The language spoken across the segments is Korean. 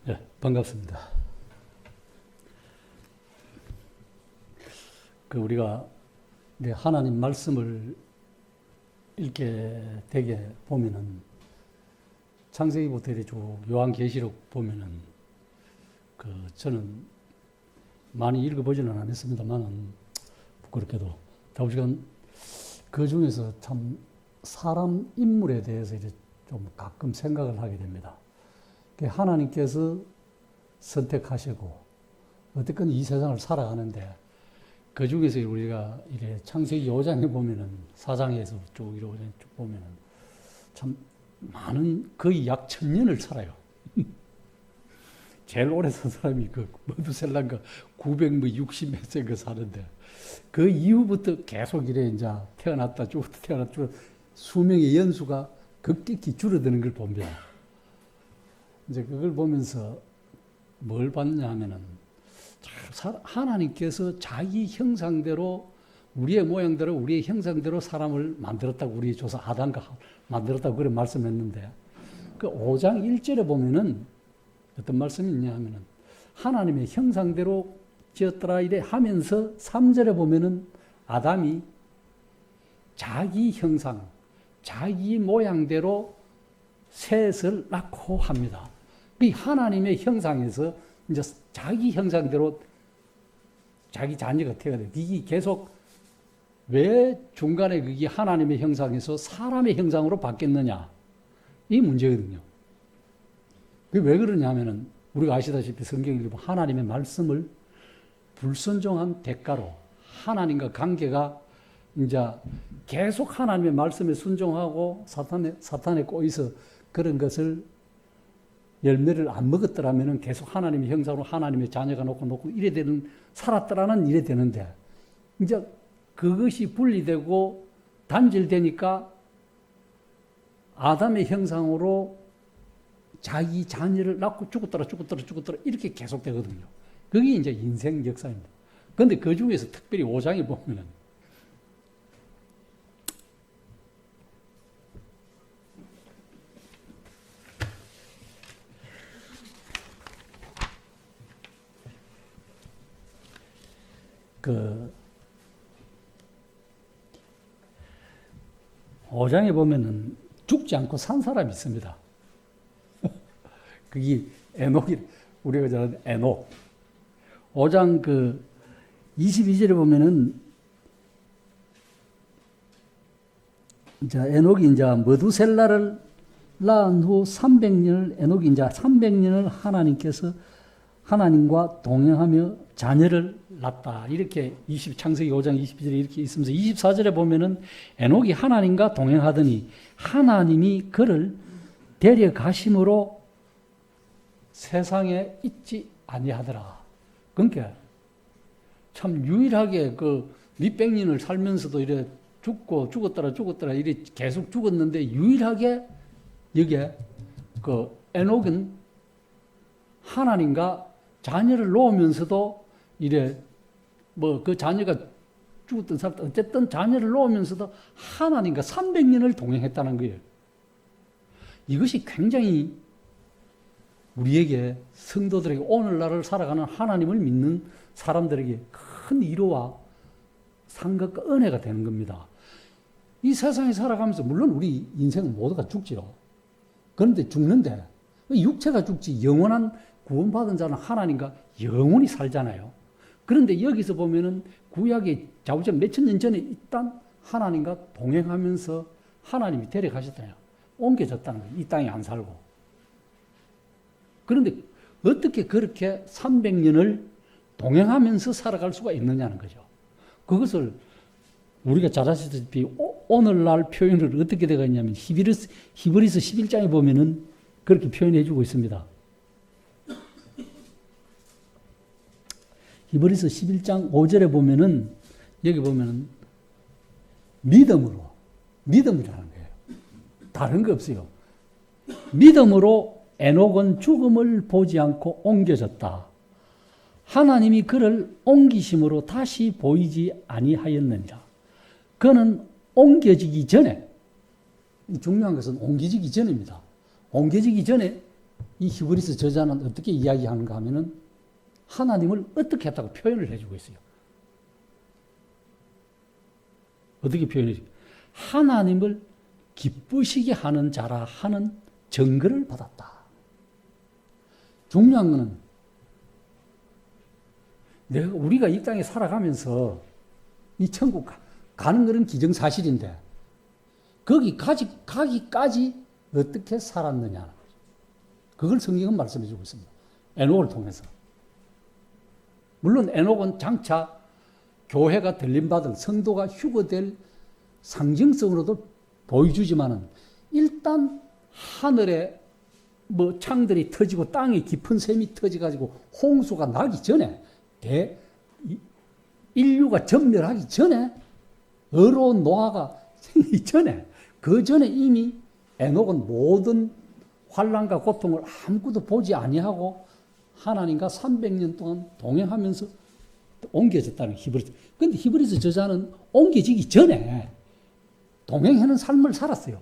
네, 반갑습니다. 우리가 이제 하나님 말씀을 읽게 되게 보면은 창세기부터 이렇게 쭉 요한계시록 보면은 저는 많이 읽어보지는 않았습니다만은 부끄럽게도 다우시간 그 중에서 참 사람 인물에 대해서 이제 좀 가끔 생각을 하게 됩니다. 하나님께서 선택하시고 어쨌건 이 세상을 살아가는데 그 중에서 우리가 이래 창세기 5장에 보면은 4장에서 쭉 이렇게 쭉 보면은 참 많은 거의 약 1000년을 살아요. 제일 오래 산 사람이 머두셀라가 960몇 세가 사는데 그 이후부터 계속 이래 이제 태어났다 죽었다 태어났다 죽었다 수명의 연수가 급격히 줄어드는 걸 봅니다. 이제 그걸 보면서 뭘 봤냐 하면은 하나님께서 자기 형상대로 우리의 모양대로 우리의 형상대로 사람을 만들었다고 우리 조사 아담과 만들었다고 그런 말씀했는데 그 5장 1절에 보면은 어떤 말씀이 있냐 하면은 하나님의 형상대로 지었더라 이래 하면서 3절에 보면은 아담이 자기 형상 자기 모양대로 셋을 낳고 합니다. 이 하나님의 형상에서 이제 자기 형상대로 자기 자녀가 태어나요. 이게 계속 왜 중간에 그게 하나님의 형상에서 사람의 형상으로 바뀌었느냐 이 문제거든요. 그게 왜 그러냐 하면은 우리가 아시다시피 성경을 읽으면 하나님의 말씀을 불순종한 대가로 하나님과 관계가 이제 계속 하나님의 말씀에 순종하고 사탄에 꼬여서 그런 것을 열매를 안 먹었더라면 계속 하나님의 형상으로 하나님의 자녀가 놓고 이래 되는 살았더라는 이래 되는데 이제 그것이 분리되고 단절되니까 아담의 형상으로 자기 자녀를 낳고 죽었더라 이렇게 계속 되거든요. 그게 이제 인생 역사입니다. 그런데 그 중에서 특별히 5장에 보면은 그 5장에 보면은 죽지 않고 산 사람이 있습니다. 그게 에녹이 우리가 잘 아는 에녹. 5장 22절에 보면은 이제 에녹이 이제 머두셀라를 낳은 후 300년을 에녹이 이제 300년을 하나님과 동행하며 자녀를 낳았다. 이렇게 창세기 5장 22절에 이렇게 있으면서 24절에 보면은 에녹이 하나님과 동행하더니 하나님이 그를 데려가심으로 세상에 있지 아니하더라. 그러니까 참 유일하게 몇백 년을 살면서도 이래 죽었더라 이래 계속 죽었는데 유일하게 여기에 에녹은 하나님과 자녀를 놓으면서도 이래 그 자녀가 죽었던 살았던 어쨌든 자녀를 놓으면서도 하나님과 300년을 동행했다는 거예요. 이것이 굉장히 우리에게 성도들에게 오늘날을 살아가는 하나님을 믿는 사람들에게 큰 위로와 상급과 은혜가 되는 겁니다. 이 세상에 살아가면서 물론 우리 인생은 모두가 죽지요. 그런데 죽는데 육체가 죽지 영원한 구원받은 자는 하나님과 영원히 살잖아요. 그런데 여기서 보면은 구약의 자우전 몇천 년 전에 일단 하나님과 동행하면서 하나님이 데려가셨다요. 옮겨졌다는 거예요. 이 땅에 안 살고. 그런데 어떻게 그렇게 300년을 동행하면서 살아갈 수가 있느냐는 거죠. 그것을 우리가 잘 아시다시피 오늘날 표현을 어떻게 되어 있냐면 히브리서 11장에 보면은 그렇게 표현해 주고 있습니다. 히브리서 11장 5절에 보면은 여기 보면은 믿음이라는 거예요. 다른 거 없어요. 믿음으로 에녹은 죽음을 보지 않고 옮겨졌다. 하나님이 그를 옮기심으로 다시 보이지 아니하였느니라. 그는 옮겨지기 전에 중요한 것은 옮겨지기 전입니다. 옮겨지기 전에 이 히브리서 저자는 어떻게 이야기하는가 하면은 하나님을 어떻게 했다고 표현을 해주고 있어요. 어떻게 표현해요? 하나님을 기쁘시게 하는 자라 하는 증거를 받았다. 중요한 거는 우리가 이 땅에 살아가면서 이 천국 가는 것은 기정사실인데 거기 가기까지 어떻게 살았느냐. 그걸 성경은 말씀해 주고 있습니다. 에녹을 통해서. 물론 에녹은 장차 교회가 들림받을 성도가 휴거될 상징성으로도 보여주지만은 일단 하늘에 창들이 터지고 땅에 깊은 샘이 터져가지고 홍수가 나기 전에 인류가 전멸하기 전에 어려운 노아가 생기기 전에 그 전에 이미 에녹은 모든 환난과 고통을 아무것도 보지 아니하고 하나님과 300년 동안 동행하면서 옮겨졌다는 히브리서. 그런데 히브리서 저자는 옮겨지기 전에 동행하는 삶을 살았어요.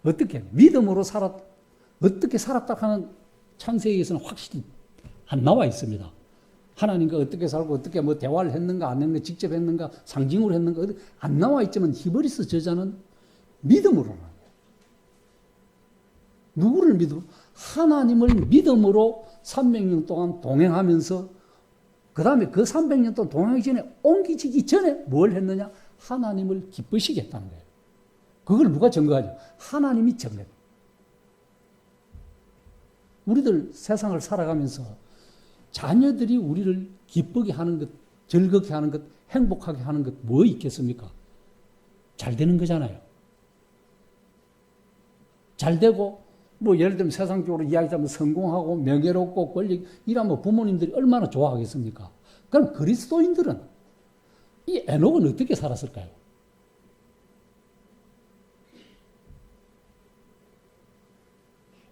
어떻게? 믿음으로 어떻게 살았다 하는 창세기에서는 확실히 안 나와 있습니다. 하나님과 어떻게 살고 어떻게 대화를 했는가 안 했는가 직접 했는가 상징으로 했는가 안 나와 있지만 히브리서 저자는 믿음으로 하는 거예요. 누구를 믿음? 하나님을 믿음으로 300년 동안 동행하면서 그 다음에 그 300년 동안 동행하기 전에 옮기지기 전에 뭘 했느냐? 하나님을 기쁘시게 했다는 거예요. 그걸 누가 증거하죠? 하나님이 증거해요. 우리들 세상을 살아가면서 자녀들이 우리를 기쁘게 하는 것, 즐겁게 하는 것, 행복하게 하는 것 뭐 있겠습니까? 잘 되는 거잖아요. 잘 되고 예를 들면 세상적으로 이야기하자면 성공하고 명예롭고 권력 이러면 부모님들이 얼마나 좋아하겠습니까? 그럼 그리스도인들은 이 에녹은 어떻게 살았을까요?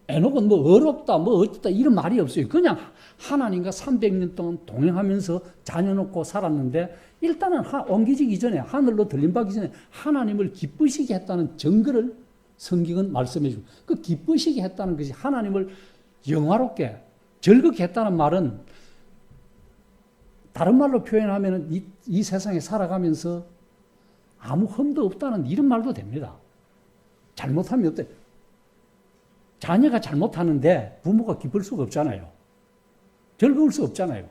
에녹은 어렵다, 어쩌다 이런 말이 없어요. 그냥 하나님과 300년 동안 동행하면서 자녀 놓고 살았는데 일단은 옮기지기 전에 하늘로 들림받기 전에 하나님을 기쁘시게 했다는 증거를 성경은 말씀해 주고 그 기쁘시게 했다는 것이 하나님을 영화롭게 즐겁게 했다는 말은 다른 말로 표현하면 이 세상에 살아가면서 아무 흠도 없다는 이런 말도 됩니다. 잘못함이 없다. 자녀가 잘못하는데 부모가 기쁠 수가 없잖아요. 즐거울 수 없잖아요.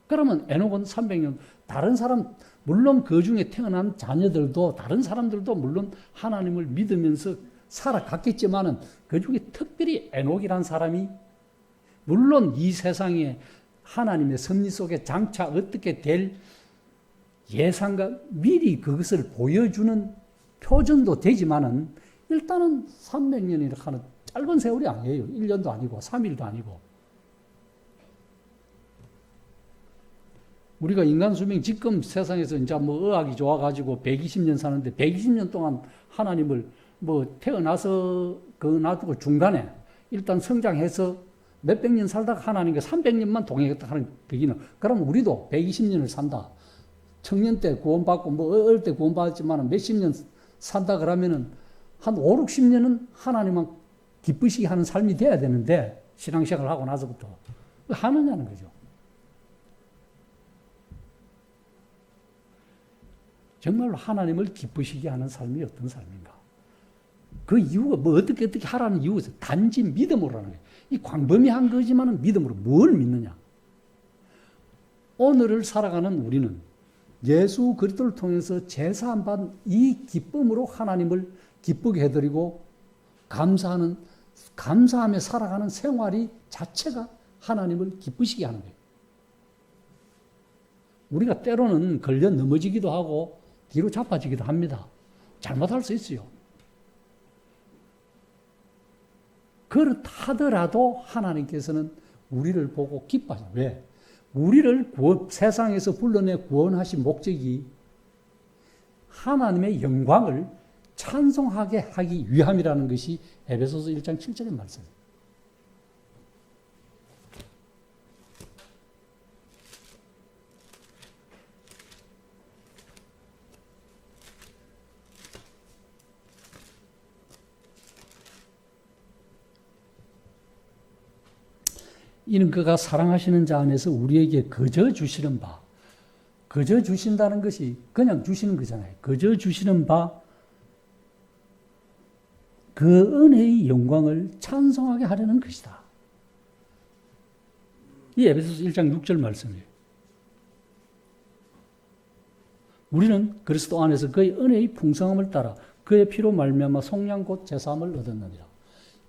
그러면 에녹은 300년 다른 사람 물론 그 중에 태어난 자녀들도 다른 사람들도 물론 하나님을 믿으면서 살아갔겠지만은 그 중에 특별히 에녹이라는 사람이 물론 이 세상에 하나님의 섭리 속에 장차 어떻게 될 예상과 미리 그것을 보여주는 표정도 되지만은 일단은 300년이라 하는 짧은 세월이 아니에요. 1년도 아니고 3일도 아니고. 우리가 인간 수명 지금 세상에서 이제 의학이 좋아가지고 120년 사는데 120년 동안 하나님을 태어나서 놔두고 중간에 일단 성장해서 몇백 년 살다가 하나님과 300년만 동행했다 하는 얘기는 그럼 우리도 120년을 산다. 청년 때 구원받고 어릴 때 구원받았지만 몇십 년 산다 그러면은 한 5, 60년은 하나님만 기쁘시게 하는 삶이 돼야 되는데 신앙생활을 하고 나서부터 하느냐는 거죠. 정말로 하나님을 기쁘시게 하는 삶이 어떤 삶인가? 그 이유가 어떻게 하라는 이유가 있어요. 단지 믿음으로 하는 거예요. 이 광범위한 거지만은 믿음으로 뭘 믿느냐? 오늘을 살아가는 우리는 예수 그리스도를 통해서 제사한 받은 이 기쁨으로 하나님을 기쁘게 해드리고 감사하며 살아가는 생활이 자체가 하나님을 기쁘시게 하는 거예요. 우리가 때로는 걸려 넘어지기도 하고 뒤로 자빠지기도 합니다. 잘못할 수 있어요. 그렇다더라도 하나님께서는 우리를 보고 기뻐하죠. 왜? 우리를 세상에서 불러내 구원하신 목적이 하나님의 영광을 찬송하게 하기 위함이라는 것이 에베소서 1장 7절의 말씀입니다. 이는 그가 사랑하시는 자 안에서 우리에게 거저 주시는 바, 거저 주신다는 것이 그냥 주시는 거잖아요. 거저 주시는 바, 그 은혜의 영광을 찬송하게 하려는 것이다. 이 에베소서 1장 6절 말씀이에요. 우리는 그리스도 안에서 그의 은혜의 풍성함을 따라 그의 피로 말미암아 속량 곧 제사함을 얻었느니라.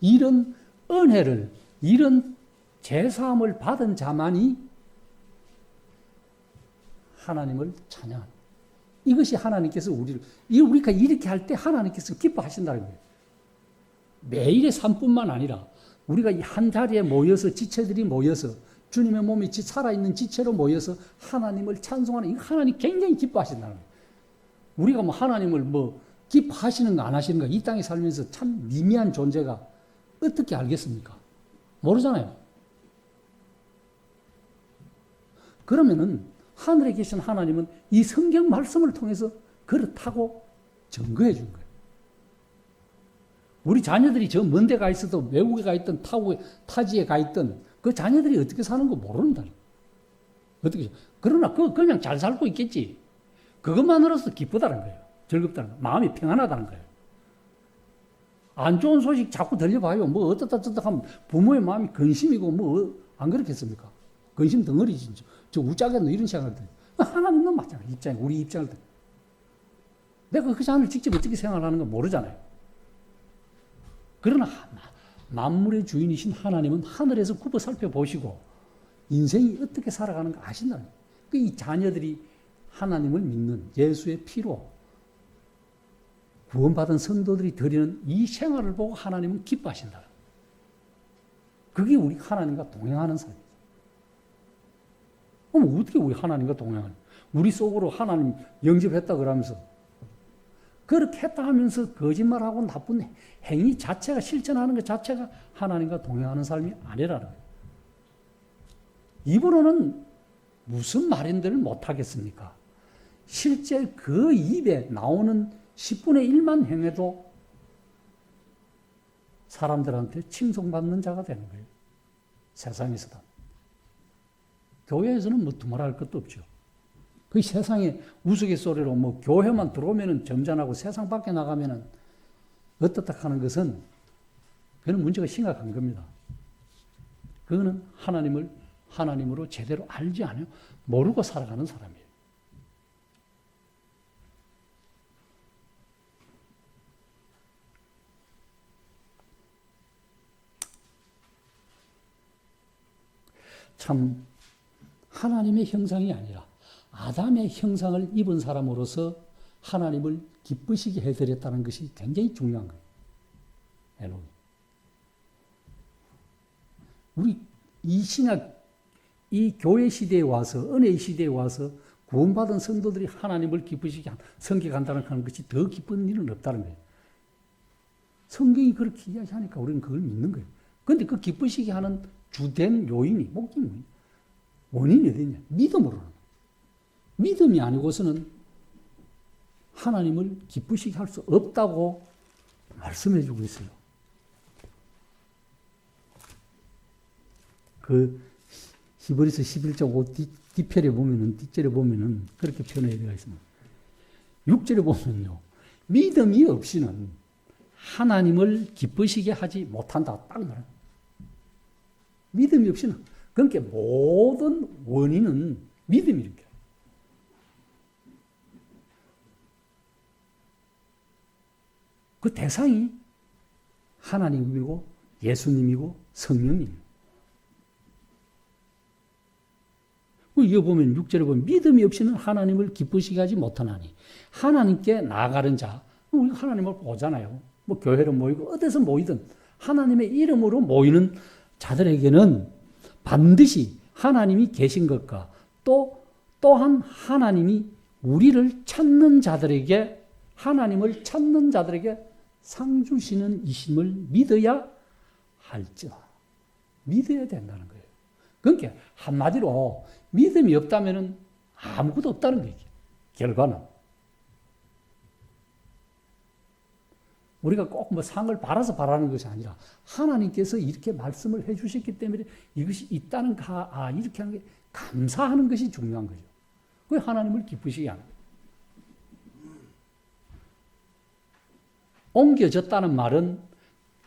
이런 은혜를, 이런 제사함을 받은 자만이 하나님을 찬양하는, 이것이 하나님께서 우리가 이렇게 할 때 하나님께서 기뻐하신다는 거예요. 매일의 삶뿐만 아니라 우리가 한 자리에 모여서, 지체들이 모여서 주님의 몸이 살아있는 지체로 모여서 하나님을 찬송하는, 이거 하나님 굉장히 기뻐하신다는 거예요. 우리가 뭐 하나님을 뭐 기뻐하시는가 안 하시는가, 이 땅에 살면서 참 미미한 존재가 어떻게 알겠습니까? 모르잖아요. 그러면은 하늘에 계신 하나님은 이 성경 말씀을 통해서 그렇다고 증거해 준 거예요. 우리 자녀들이 저 먼 데 가 있어도, 외국에 가 있든 타지에 가 있든 그 자녀들이 어떻게 사는 거 모른다. 어떻게? 그러나 그냥 잘 살고 있겠지. 그것만으로도 기쁘다는 거예요. 즐겁다는 거예요. 마음이 평안하다는 거예요. 안 좋은 소식 자꾸 들려봐요. 뭐 어떻다 저렇다 하면 부모의 마음이 근심이고 뭐 안 그렇겠습니까? 근심 덩어리지. 저 우짜겠노 이런 생각을 들어요. 하나님도 마찬가지. 우리 입장을 들어요. 내가 그 자녀를 직접 어떻게 생각하는 건 모르잖아요. 그러나 만물의 주인이신 하나님은 하늘에서 굽어 살펴보시고 인생이 어떻게 살아가는가 아신다는 거예요. 이 자녀들이 하나님을 믿는 예수의 피로 구원받은 성도들이 드리는 이 생활을 보고 하나님은 기뻐하신다. 그게 우리 하나님과 동행하는 삶이죠. 그럼 어떻게 우리 하나님과 동행하는? 우리 속으로 하나님 영접했다 그러면서 그렇게 했다 하면서 거짓말하고 나쁜 행위 자체가, 실천하는 것 자체가 하나님과 동행하는 삶이 아니라는 거예요. 입으로는 무슨 말인들을 못하겠습니까? 실제 그 입에 나오는 10분의 1만 행해도 사람들한테 칭송받는 자가 되는 거예요. 세상에서도. 교회에서는 뭐 두말할 것도 없죠. 그 세상에 우스갯소리로 뭐 교회만 들어오면은 점잖하고 세상 밖에 나가면은 어떻다 하는 것은 그건 문제가 심각한 겁니다. 그거는 하나님을 하나님으로 제대로 알지 않아요. 모르고 살아가는 사람이에요. 참 하나님의 형상이 아니라 아담의 형상을 입은 사람으로서 하나님을 기쁘시게 해드렸다는 것이 굉장히 중요한 거예요. 엘로힘. 우리 이 신약, 이 교회 시대에 와서, 은혜의 시대에 와서 구원받은 성도들이 하나님을 기쁘시게 섬겨간다는 것이 더 기쁜 일은 없다는 거예요. 성경이 그렇게 이야기하니까 우리는 그걸 믿는 거예요. 그런데 그 기쁘시게 하는 주된 요인이, 목적이 원인이 어디냐? 믿음으로는. 믿음이 아니고서는 하나님을 기쁘시게 할 수 없다고 말씀해 주고 있어요. 그 히브리서 11장 5 뒷절에 보면은 그렇게 표현해 되어 있습니다. 6절에 보면요. 믿음이 없이는 하나님을 기쁘시게 하지 못한다. 딱 말합니다. 믿음이 없이는. 그러니까 모든 원인은 믿음이니까. 그 대상이 하나님이고 예수님이고 성령입니다. 이거 보면 6절에 보면 믿음이 없이는 하나님을 기쁘시게 하지 못하나니 하나님께 나아가는 자, 우리가 하나님을 보잖아요. 뭐 교회로 모이고 어디서 모이든 하나님의 이름으로 모이는 자들에게는 반드시 하나님이 계신 것과 또한 하나님이 우리를 찾는 자들에게, 하나님을 찾는 자들에게 상 주시는 이심을 믿어야 할지라. 믿어야 된다는 거예요. 그러니까 한마디로 믿음이 없다면 아무것도 없다는 거예요. 결과는. 우리가 꼭 뭐 상을 바라서 바라는 것이 아니라 하나님께서 이렇게 말씀을 해주셨기 때문에 이것이 있다는 이렇게 하는 게 감사하는 것이 중요한 거죠. 그게 하나님을 기쁘시게 하는 거예요. 옮겨졌다는 말은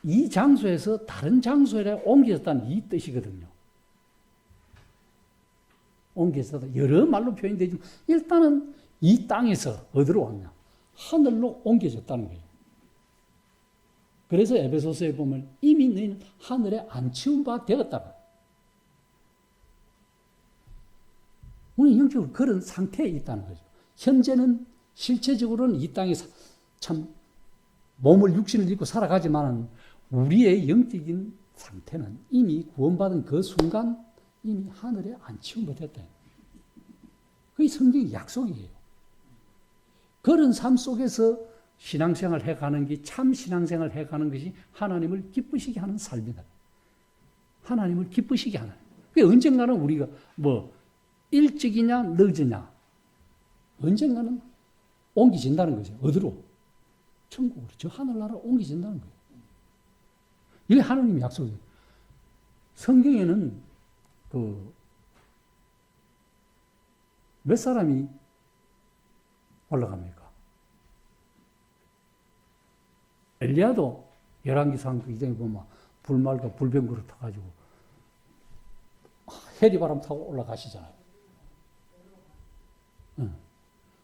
이 장소에서 다른 장소에 옮겨졌다는 이 뜻이거든요. 옮겨졌다. 여러 말로 표현되지만 일단은 이 땅에서 어디로 왔냐? 하늘로 옮겨졌다는 거예요. 그래서 에베소서에 보면 이미 너희는 하늘에 안치운 바 되었다. 우리 영적으로 그런 상태에 있다는 거죠. 현재는 실체적으로는 이 땅에서 참 몸을 육신을 입고 살아가지만 우리의 영적인 상태는 이미 구원받은 그 순간 이미 하늘에 안치운 바 됐다. 그게 성경의 약속이에요. 그런 삶 속에서 신앙생활을 해가는 게 참 신앙생활을 해가는 것이 하나님을 기쁘시게 하는 삶이다. 하나님을 기쁘시게 하는. 그게 언젠가는 우리가 뭐 일찍이냐 늦으냐 언젠가는 옮기진다는 거죠. 어디로? 천국으로. 저 하늘나라로 옮기진다는 거예요. 이게 하나님의 약속이에요. 성경에는 몇 사람이 올라갑니까? 엘리야도 열왕기상 2장에 보면 불말과 불병거를 타가지고 해리바람 타고 올라가시잖아요.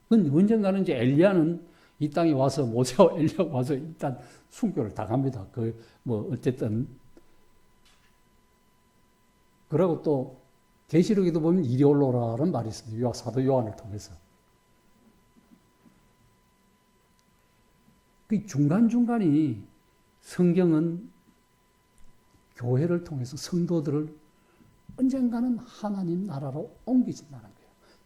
근데 언젠가는 이제 엘리야는 이 땅에 와서 모세와 엘리야가 와서 일단 순교를 당합니다. 어쨌든 그리고 또 계시록에도 보면 이리 올라오라는 말이 있습니다. 사도 요한을 통해서. 그 중간중간이 성경은 교회를 통해서 성도들을 언젠가는 하나님 나라로 옮기진다는 거예요.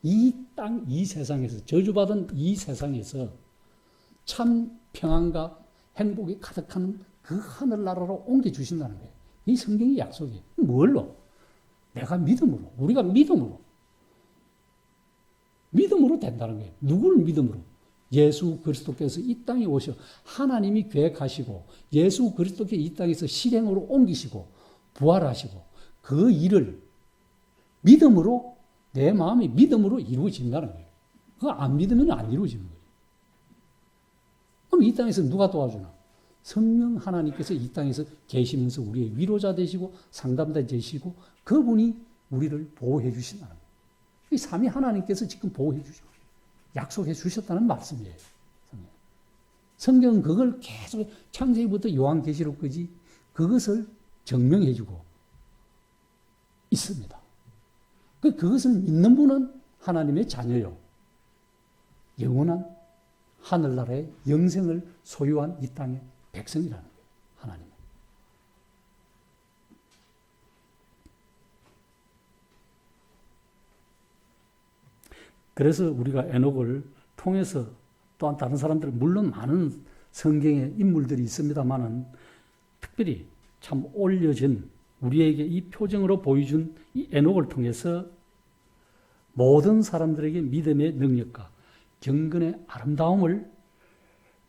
이 땅, 이 세상에서, 저주받은 이 세상에서 참 평안과 행복이 가득한 그 하늘나라로 옮겨주신다는 거예요. 이 성경의 약속이에요. 뭘로? 내가 믿음으로, 우리가 믿음으로 된다는 거예요. 누구를 믿음으로? 예수 그리스도께서 이 땅에 오셔 하나님이 계획하시고 예수 그리스도께서 이 땅에서 실행으로 옮기시고 부활하시고 그 일을 믿음으로 내 마음이 믿음으로 이루어진다는 거예요. 그거 안 믿으면 안 이루어지는 거예요. 그럼 이 땅에서 누가 도와주나? 성령 하나님께서 이 땅에서 계시면서 우리의 위로자 되시고 상담자 되시고 그분이 우리를 보호해 주신다는 거예요. 이 삼위 하나님께서 지금 보호해 주시고 약속해 주셨다는 말씀이에요. 성경은 그걸 계속 창세기부터 요한계시록까지 그것을 증명해 주고 있습니다. 그것을 믿는 분은 하나님의 자녀요. 영원한 하늘나라의 영생을 소유한 이 땅의 백성이라는 거예요. 하나님. 그래서 우리가 에녹을 통해서 또한 다른 사람들 물론 많은 성경의 인물들이 있습니다만은 특별히 참 올려진 우리에게 이 표정으로 보여준 이 에녹을 통해서 모든 사람들에게 믿음의 능력과 경건의 아름다움을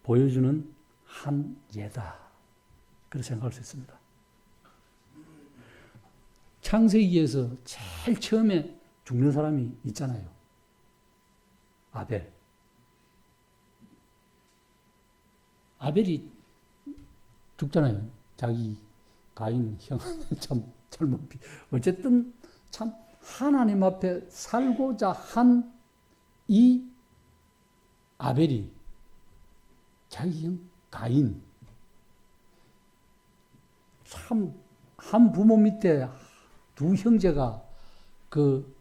보여주는 한 예다. 그렇게 생각할 수 있습니다. 창세기에서 제일 처음에 죽는 사람이 있잖아요. 아벨. 아벨이 죽잖아요. 자기 가인 형 참 잘못 어쨌든 참 하나님 앞에 살고자 한 이 아벨이 자기 형 가인 참 한 부모 밑에 두 형제가 그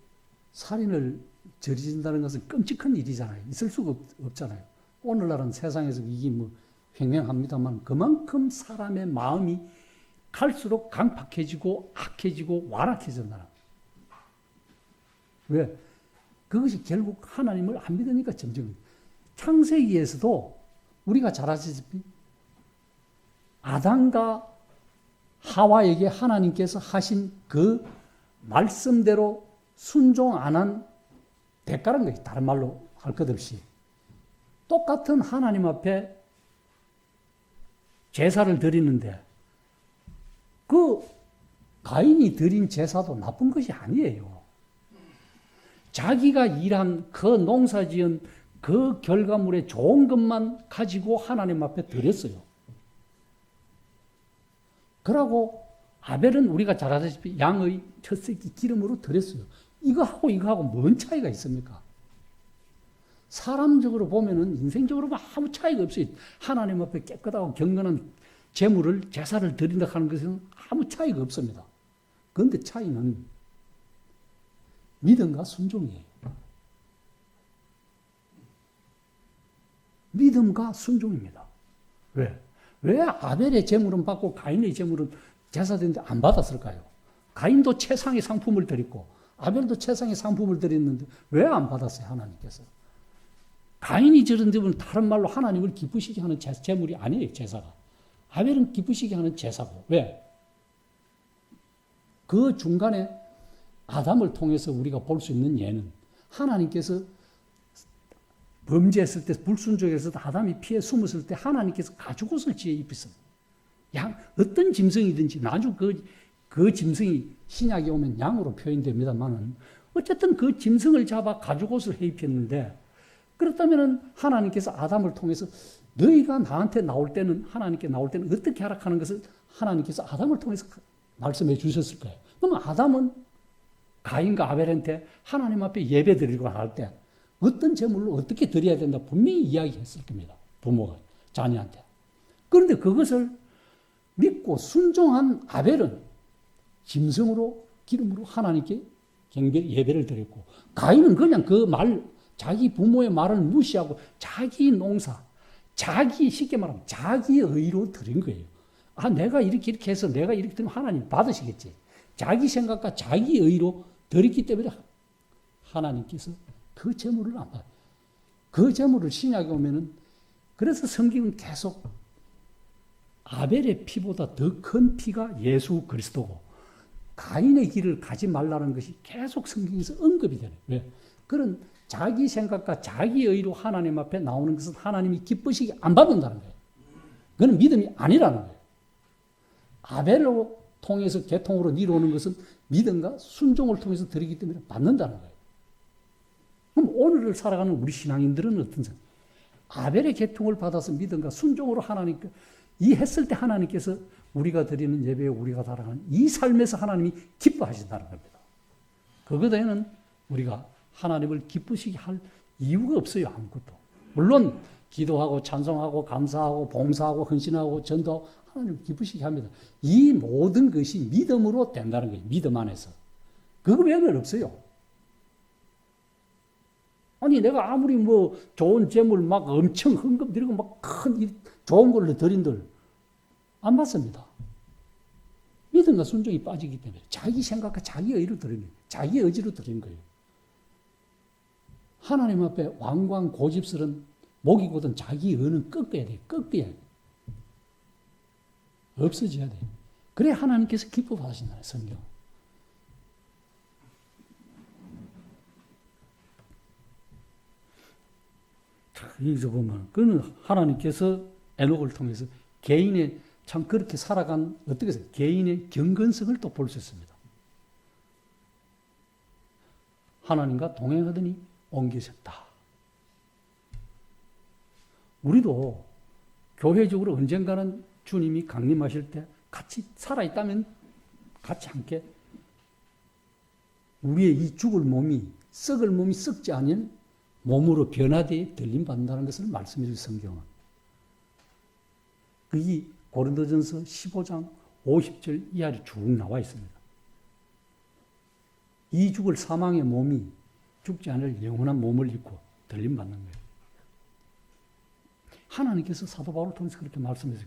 살인을 저지른다는 것은 끔찍한 일이잖아요. 있을 수가 없잖아요. 오늘날은 세상에서 이게 뭐 횡행합니다만 그만큼 사람의 마음이 갈수록 강팍해지고 악해지고 완악해진다. 왜? 그것이 결국 하나님을 안 믿으니까 점점. 창세기에서도 우리가 잘 아시다시피 아담과 하와에게 하나님께서 하신 그 말씀대로 순종 안 한 대가라는 거예요. 다른 말로 할 것 없이. 똑같은 하나님 앞에 제사를 드리는데 그 가인이 드린 제사도 나쁜 것이 아니에요. 자기가 일한 그 농사지은 그 결과물의 좋은 것만 가지고 하나님 앞에 드렸어요. 그러고 아벨은 우리가 잘 아시다시피 양의 첫 새끼 기름으로 드렸어요. 이거하고 뭔 차이가 있습니까? 사람적으로 보면은 인생적으로 아무 차이가 없어요. 하나님 앞에 깨끗하고 경건한 제물을 제사를 드린다 하는 것은 아무 차이가 없습니다. 그런데 차이는 믿음과 순종이에요. 믿음과 순종입니다. 왜 아벨의 제물은 받고 가인의 제물은 제사 드리는데 안 받았을까요? 가인도 최상의 상품을 드렸고 아벨도 최상의 상품을 드렸는데 왜 안 받았어요? 하나님께서. 가인이 저런 데는 다른 말로 하나님을 기쁘시게 하는 제물이 아니에요. 제사가. 아벨은 기쁘시게 하는 제사고. 왜? 그 중간에 아담을 통해서 우리가 볼 수 있는 예는 하나님께서 범죄했을 때 불순종해서 아담이 피해 숨었을 때 하나님께서 가죽옷을 지어 입혔습니다. 어떤 짐승이든지 나중 그 짐승이 신약에 오면 양으로 표현됩니다만은 어쨌든 그 짐승을 잡아 가죽옷을 해 입혔는데 그렇다면 하나님께서 아담을 통해서 너희가 나한테 나올 때는 하나님께 나올 때는 어떻게 하라 하는 것을 하나님께서 아담을 통해서 말씀해 주셨을 거예요. 그러면 아담은 가인과 아벨한테 하나님 앞에 예배 드리고 할 때 어떤 제물로 어떻게 드려야 된다 분명히 이야기했을 겁니다. 부모가 자녀한테. 그런데 그것을 믿고 순종한 아벨은 짐승으로 기름으로 하나님께 예배를 드렸고 가인은 그냥 자기 부모의 말을 무시하고 자기 농사, 쉽게 말하면 자기 의로 드린 거예요. 내가 이렇게 해서 내가 이렇게 드리면 하나님 받으시겠지. 자기 생각과 자기 의로 드렸기 때문에 하나님께서 그 제물을 안 받아요. 그 제물을 신약에 오면은 그래서 성경은 계속 아벨의 피보다 더 큰 피가 예수 그리스도고 가인의 길을 가지 말라는 것이 계속 성경에서 언급이 되네. 왜? 그런 자기 생각과 자기 의로 하나님 앞에 나오는 것은 하나님이 기쁘시게 안 받는다는 거예요. 그건 믿음이 아니라는 거예요. 아벨로 통해서 계통으로 이루어오는 것은 믿음과 순종을 통해서 드리기 때문에 받는다는 거예요. 그럼 오늘을 살아가는 우리 신앙인들은 어떤 생각? 아벨의 계통을 받아서 믿음과 순종으로 하나님께 했을 때 하나님께서 우리가 드리는 예배에 우리가 살아가는 이 삶에서 하나님이 기뻐하신다는 겁니다. 그거에는 우리가 하나님을 기쁘시게 할 이유가 없어요. 아무것도. 물론 기도하고 찬송하고 감사하고 봉사하고 헌신하고 전도 하나님 기쁘시게 합니다. 이 모든 것이 믿음으로 된다는 거예요. 믿음 안에서. 그거 외에는 없어요. 아니 내가 아무리 좋은 재물 막 엄청 헌금 드리고 막 큰 좋은 걸로 드린들 안 받습니다. 믿음과 순종이 빠지기 때문에 자기 생각과 자기 의로 드리는 거예요. 자기 의지로 드리는 거예요. 하나님 앞에 완고한 고집스런 목이거든 자기 의는 꺾어야 돼. 꺾어야 돼. 없어져야 돼. 그래 하나님께서 기뻐하신다는 성경. 여기서 보면 그는 하나님께서 에녹을 통해서 개인의 참 그렇게 살아간 어떻게 해서 개인의 경건성을 또 볼 수 있습니다. 하나님과 동행하더니 옮기셨다. 우리도 교회적으로 언젠가는 주님이 강림하실 때 같이 살아있다면 같이 함께 우리의 이 죽을 몸이 썩을 몸이 썩지 않은 몸으로 변화되어 들림받는다는 것을 말씀해 주신 성경은. 그게 고린도전서 15장 50절 이하로 쭉 나와 있습니다. 이 죽을 사망의 몸이 죽지 않을 영원한 몸을 입고 들림받는 거예요. 하나님께서 사도 바울을 통해서 그렇게 말씀해서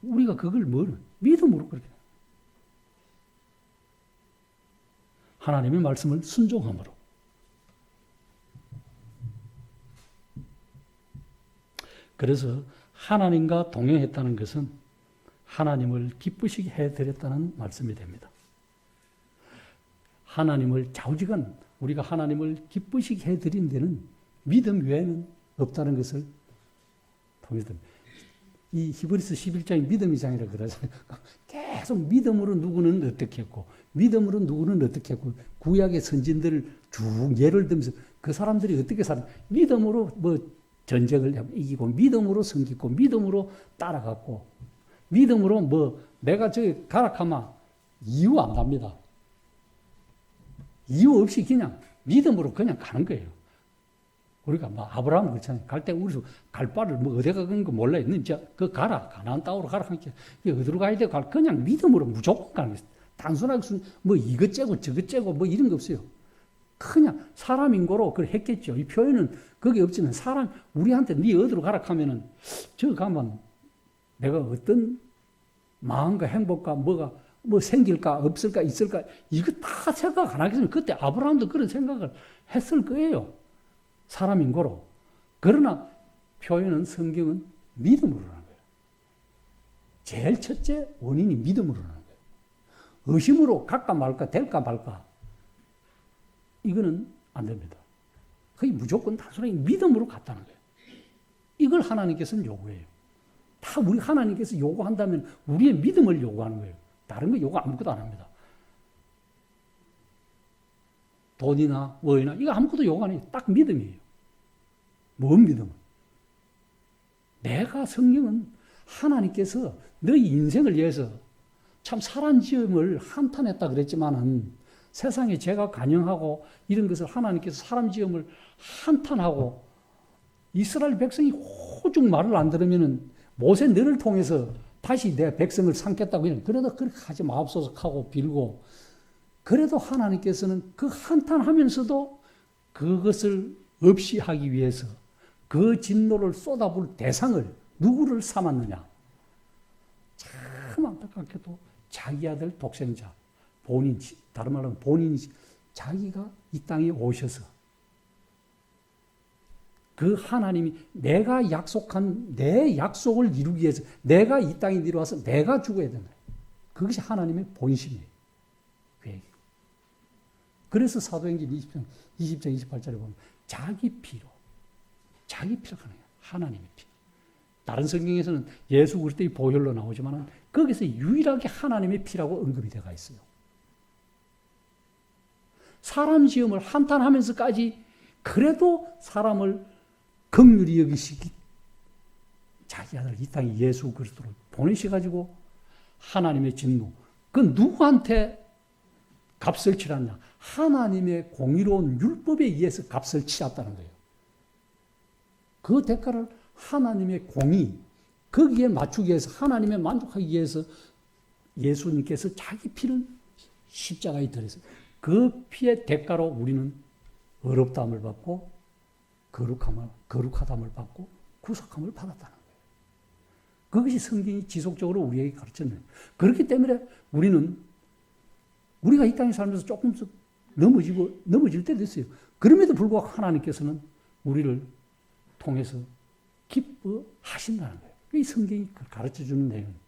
우리가 그걸 믿음으로 그렇게 하나님의 말씀을 순종함으로 그래서 하나님과 동행했다는 것은 하나님을 기쁘시게 해드렸다는 말씀이 됩니다. 하나님을 좌우지간 우리가 하나님을 기쁘시게 해드린 데는 믿음 외에는 없다는 것을 통해서 이 히브리서 11장이 믿음의 장이라고 그러잖아요. 계속 믿음으로 누구는 어떻게 했고, 믿음으로 누구는 어떻게 했고, 구약의 선진들을 쭉 예를 들면서 그 사람들이 어떻게 살았, 믿음으로 뭐 전쟁을 이기고, 믿음으로 섬기고, 믿음으로 따라갔고, 믿음으로 뭐 내가 저기 가락하면 이유 안 갑니다. 이유 없이 그냥 믿음으로 그냥 가는 거예요. 우리가 뭐 아브라함 그렇잖아요. 갈 때 우리 갈 바를 뭐 어디 가는 거 몰라요. 그 가라. 가나안 땅으로 가라. 하니까 어디로 가야 돼? 그냥 믿음으로 무조건 가는 거예요. 단순하게 뭐 이것 째고 저것 째고 뭐 이런 거 없어요. 그냥 사람인고로 그걸 했겠죠. 이 표현은 그게 없지만 사람, 우리한테 네 어디로 가라 하면은 저 가면 내가 어떤 마음과 행복과 뭐가 뭐 생길까 없을까 있을까 이거 다 생각 안 하겠으면 그때 아브라함도 그런 생각을 했을 거예요. 사람인고로. 그러나 표현은 성경은 믿음으로 하는 거예요. 제일 첫째 원인이 믿음으로 하는 거예요. 의심으로 갈까 말까 될까 말까 이거는 안 됩니다. 거의 무조건 단순하게 믿음으로 갔다는 거예요. 이걸 하나님께서는 요구해요. 다 우리 하나님께서 요구한다면 우리의 믿음을 요구하는 거예요. 다른 거 요구 아무것도 안 합니다. 돈이나 뭐이나 이거 아무것도 요구 안 해요. 딱 믿음이에요. 뭔 믿음은? 내가 성경은 하나님께서 너희 인생을 위해서 참 사람 지음을 한탄했다 그랬지만은 세상에 죄가 간영하고 이런 것을 하나님께서 사람 지음을 한탄하고 이스라엘 백성이 호죽 말을 안 들으면은 모세 너를 통해서 다시 내 백성을 삼겠다고 이런 그래도 그렇게 하지 마옵소서 하고 빌고 그래도 하나님께서는 그 한탄하면서도 그것을 없이 하기 위해서 그 진노를 쏟아부을 대상을 누구를 삼았느냐? 참 안타깝게도 자기 아들 독생자 본인 다른 말로 본인이 자기가 이 땅에 오셔서 그 하나님이 내가 약속한 내 약속을 이루기 위해서 내가 이 땅에 내려와서 내가 죽어야 된다. 그것이 하나님의 본심이에요. 그래서 사도행전 20장 28절에 보면 자기 피로 가는 거예요. 하나님의 피. 다른 성경에서는 예수 그리스도의 보혈로 나오지만 거기서 유일하게 하나님의 피라고 언급이 되어 있어요. 사람 지음을 한탄하면서까지 그래도 사람을 긍휼히 여기시기 자기 아들 이 땅에 예수 그리스도를 보내셔가지고 하나님의 진노 그 누구한테 값을 치렀냐? 하나님의 공의로운 율법에 의해서 값을 치렀다는 거예요. 그 대가를 하나님의 공의 거기에 맞추기 위해서 하나님의 만족하기 위해서 예수님께서 자기 피를 십자가에 들여서 그 피의 대가로 우리는 의롭다함을 받고 거룩하다함을 받고 구속함을 받았다는 거예요. 그것이 성경이 지속적으로 우리에게 가르쳤네요. 그렇기 때문에 우리가 이 땅에 살면서 조금씩 넘어질 때도 있어요. 그럼에도 불구하고 하나님께서는 우리를 통해서 기뻐하신다는 거예요. 이 성경이 가르쳐주는 내용입니다.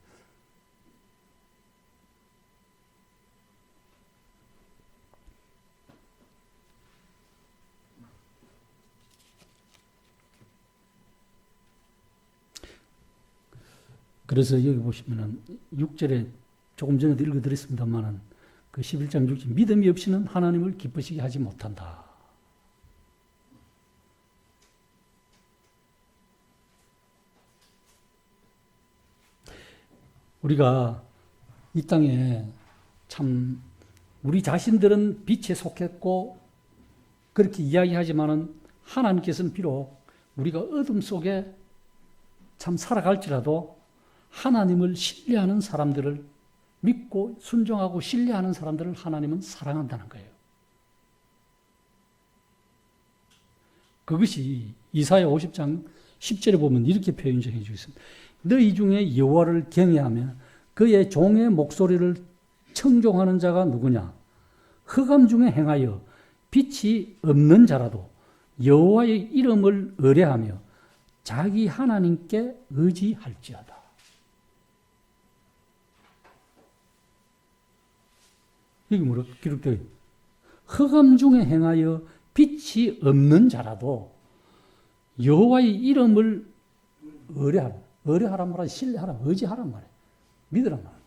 그래서 여기 보시면은 6절에 조금 전에도 읽어드렸습니다만은 그 11장 6절 믿음이 없이는 하나님을 기쁘시게 하지 못한다. 우리가 이 땅에 참 우리 자신들은 빛에 속했고 그렇게 이야기하지만은 하나님께서는 비록 우리가 어둠 속에 참 살아갈지라도 하나님을 신뢰하는 사람들을 믿고 순종하고 신뢰하는 사람들을 하나님은 사랑한다는 거예요. 그것이 이사야 50장 10절에 보면 이렇게 표현해 주고 있습니다. 너희 중에 여호와를 경외하며 그의 종의 목소리를 청종하는 자가 누구냐? 흑암 중에 행하여 빛이 없는 자라도 여호와의 이름을 의뢰하며 자기 하나님께 의지할지어다. 여기 뭐라 기록되어 있어요? 흑암 중에 행하여 빛이 없는 자라도 여호와의 이름을 의뢰하라. 의뢰하란 말이야, 신뢰하란, 의지하란 말이야. 믿으란 말이야.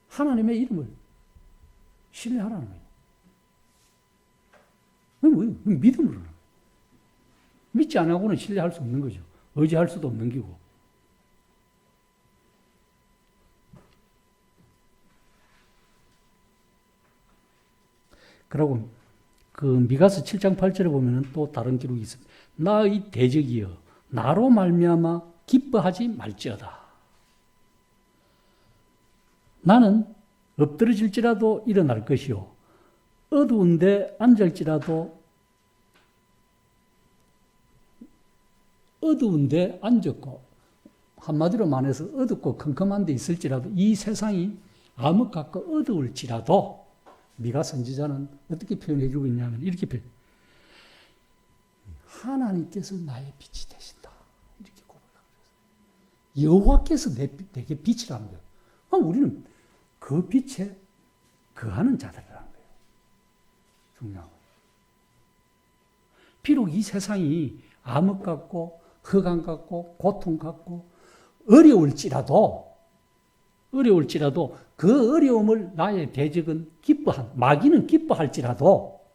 하나님의 이름을 신뢰하라는 거예요. 믿음으로. 믿지 않고는 신뢰할 수 없는 거죠. 의지할 수도 없는 기고. 그리고 그 미가서 7장 8절에 보면은 또 다른 기록이 있습니다. 나의 대적이여 나로 말미암아 기뻐하지 말지어다. 나는 엎드러질지라도 일어날 것이요 어두운데 앉을지라도 어두운데 앉았고 한마디로 말해서 어둡고 컴컴한 데 있을지라도 이 세상이 암흑 같고 어두울지라도 미가 선지자는 어떻게 표현해 주고 있냐면 이렇게 표현. 하나님께서 나의 빛이 되신다. 이렇게 고백하고 있어요. 여호와께서 내게 빛이라는 거예요. 우리는 그 빛에 거하는 자들이라는 거예요. 중요한 거예요. 비록 이 세상이 암흑 같고 흑암 같고 고통 같고 어려울지라도 그 어려움을 나의 대적은 마귀는 기뻐할지라도